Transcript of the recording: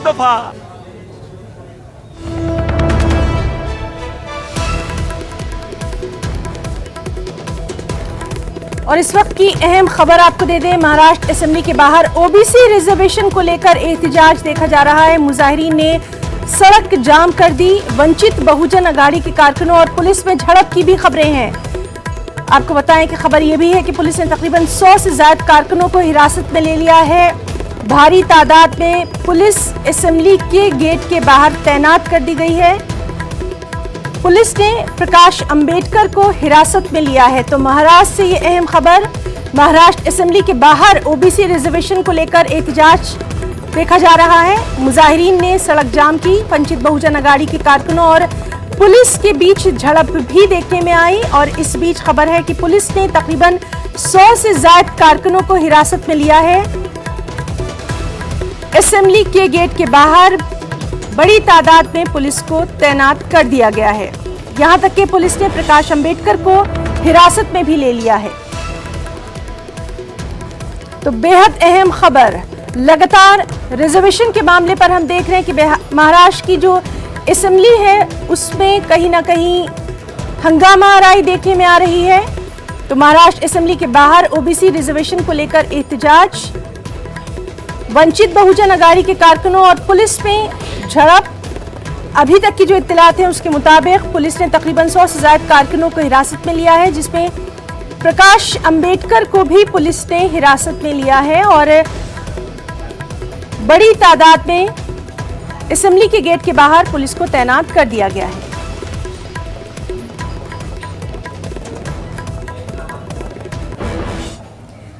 दफा। और इस वक्त की अहम खबर आपको दे दें, महाराष्ट्र असेंबली के बाहर ओबीसी रिजर्वेशन को लेकर एहतजाज देखा जा रहा है। मुजाहिरीन ने सड़क जाम कर दी। वंचित बहुजन अघाड़ी के कारकुनों और पुलिस में झड़प की भी खबरें हैं। आपको बताएं कि खबर यह भी है कि पुलिस ने तकरीबन 100 से ज्यादा कारकुनों को हिरासत में ले लिया है। भारी तादाद में पुलिस असेंबली के गेट के बाहर तैनात कर दी गई है। पुलिस ने प्रकाश अंबेडकर को हिरासत में लिया है। तो महाराष्ट्र से ये अहम खबर, महाराष्ट्र असेंबली के बाहर ओबीसी रिजर्वेशन को लेकर एहतजाज देखा जा रहा है। मुजाहिरीन ने सड़क जाम की। वंचित बहुजन अघाड़ी के कारकुनों और पुलिस के बीच झड़प भी देखने में आई। और इस बीच खबर है कि पुलिस ने तकरीबन 100 से ज्यादा कारकुनों को हिरासत में लिया है। असेंबली के गेट के बाहर बड़ी तादाद में पुलिस को तैनात कर दिया गया है। यहां तक कि पुलिस ने प्रकाश अंबेडकर को हिरासत में भी ले लिया है। तो बेहद अहम खबर, लगातार रिजर्वेशन के मामले पर हम देख रहे हैं कि महाराष्ट्र की जो असेंबली है उसमें कहीं ना कहीं हंगामा आराई देखने में आ रही है। तो महाराष्ट्र असेंबली के बाहर ओबीसी रिजर्वेशन को लेकर एहतजाज, वंचित बहुजन अघाड़ी के कारकुनों और पुलिस में झड़प। अभी तक की जो इत्तलात है उसके मुताबिक पुलिस ने तकरीबन 100 से ज्यादा कारकुनों को हिरासत में लिया है, जिसमें प्रकाश अंबेडकर को भी पुलिस ने हिरासत में लिया है। और बड़ी तादाद में असेंबली के गेट के बाहर पुलिस को तैनात कर दिया गया है।